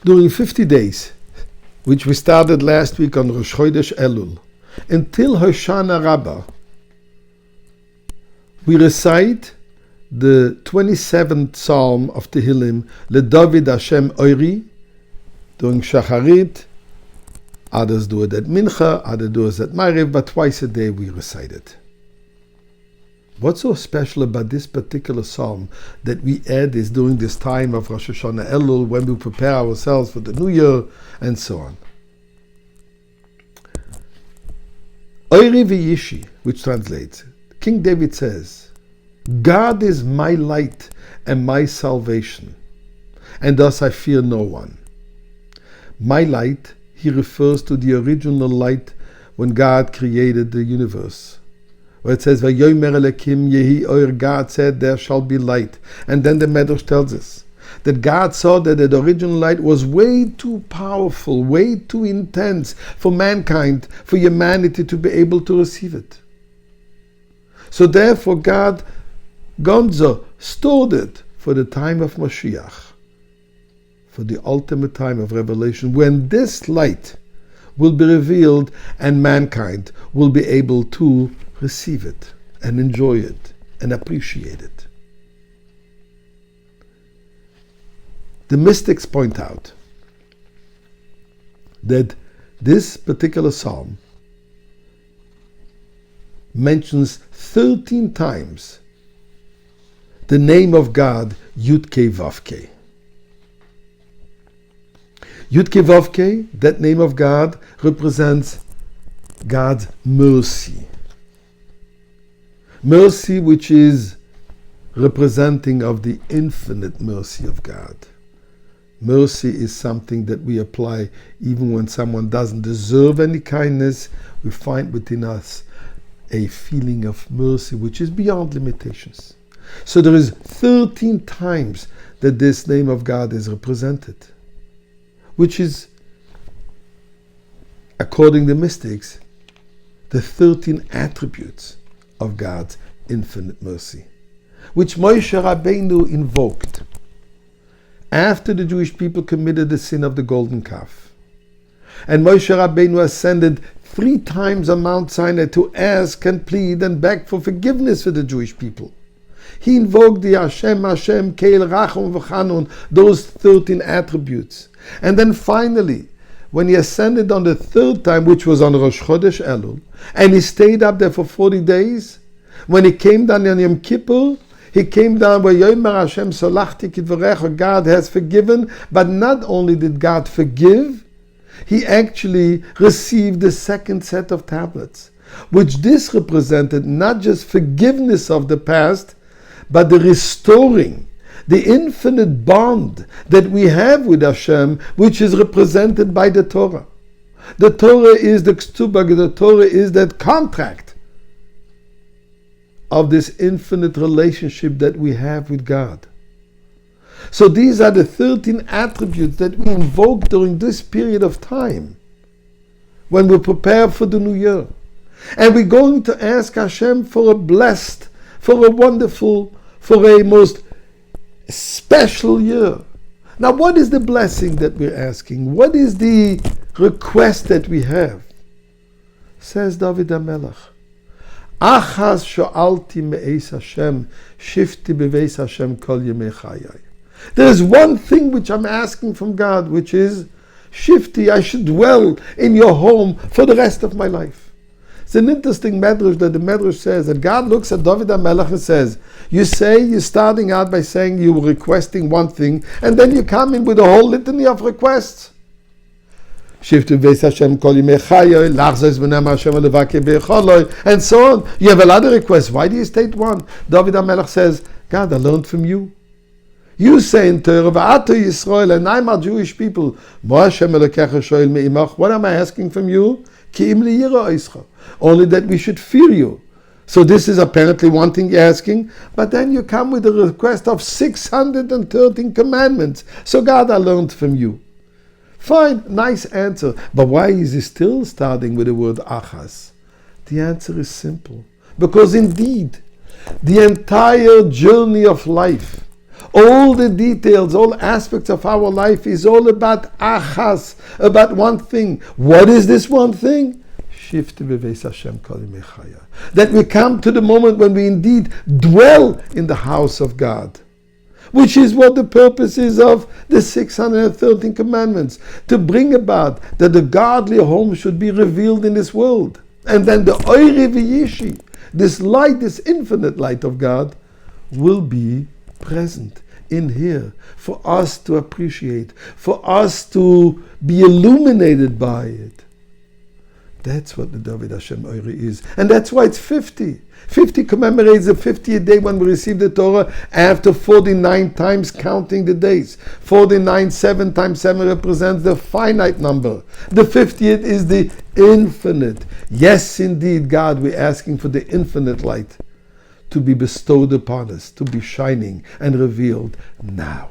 During 50 days, which we started last week on Rosh Chodesh Elul, until Hoshana Rabbah, we recite the 27th Psalm of Tehillim, LeDavid Hashem Oiri, during Shacharit. Others do it at Mincha, others do it at Maariv, but twice a day we recite it. What's so special about this particular psalm that we add is during this time of Rosh Hashanah Elul, when we prepare ourselves for the New Year, and so on? Oiri v'yishi, which translates, King David says, God is my light and my salvation, and thus I fear no one. My light, he refers to the original light when God created the universe, where it says, Vayomer Elokim yehi oir, God said, there shall be light. And then the Medrash tells us that God saw that the original light was way too powerful, way too intense for mankind, for humanity to be able to receive it. So therefore God, Gonzo, stored it for the time of Mashiach, for the ultimate time of revelation, when this light will be revealed and mankind will be able to receive it and enjoy it and appreciate it. The mystics point out that this particular psalm mentions 13 times the name of God, Yud-Kei Vav-Kei. Yud-Kei Vav-Kei, that name of God, represents God's mercy. Mercy which is representing of the infinite mercy of God. Mercy is something that we apply even when someone doesn't deserve any kindness. We find within us a feeling of mercy which is beyond limitations. So there is 13 times that this name of God is represented, which is, according to the mystics, the 13 attributes of God's infinite mercy, which Moshe Rabbeinu invoked after the Jewish people committed the sin of the golden calf. And Moshe Rabbeinu ascended 3 times on Mount Sinai to ask and plead and beg for forgiveness for the Jewish people. He invoked the Hashem, Hashem, Keil, Rachum, V'chanun, those 13 attributes. And then finally, when he ascended on the 3rd time, which was on Rosh Chodesh Elul, and he stayed up there for 40 days, when he came down on Yom Kippur, he came down where Yomer Hashem Solachti Kidvarecha, God has forgiven, but not only did God forgive, he actually received the 2nd set of tablets, which this represented not just forgiveness of the past, but the restoring, the infinite bond that we have with Hashem, which is represented by the Torah. The Torah is the Ktubah, the Torah is that contract of this infinite relationship that we have with God. So these are the 13 attributes that we invoke during this period of time when we prepare for the New Year. And we're going to ask Hashem for a blessed, for a wonderful, for a most special year. Now, what is the blessing that we're asking? What is the request that we have? Says David HaMelech, Achaz sho'alti me'eis Hashem, shifti beveis Hashem kol yemei chayai. There is one thing which I'm asking from God, which is, shifti, I should dwell in your home for the rest of my life. It's an interesting medrash that the medrash says that God looks at David HaMelech and says, you're starting out by saying you were requesting one thing, and then you come in with a whole litany of requests. And so on. You have a lot of requests. Why do you state one? David HaMelech says, God, I learned from you. You say in Torah, V'ato Yisrael, and I'm a Jewish people. What am I asking from you? Only that we should fear you. So this is apparently one thing you're asking, but then you come with a request of 613 commandments. So God, I learned from you. Fine, nice answer. But why is he still starting with the word achas? The answer is simple. Because indeed, the entire journey of life, All the details, all aspects of our life is all about achas, about one thing. What is this one thing? That we come to the moment when we indeed dwell in the house of God, which is what the purpose is of the 613 commandments, to bring about that the godly home should be revealed in this world. And then the Oire V'Yishi, this light, this infinite light of God, will be present in here for us to appreciate, for us to be illuminated by it. That's what the David Hashem Oire is. And that's why it's 50. 50 commemorates the 50th day when we receive the Torah after 49 times counting the days. 49, 7 times 7 represents the finite number. The 50th is the infinite. Yes, indeed, God, we're asking for the infinite light to be bestowed upon us, to be shining and revealed now.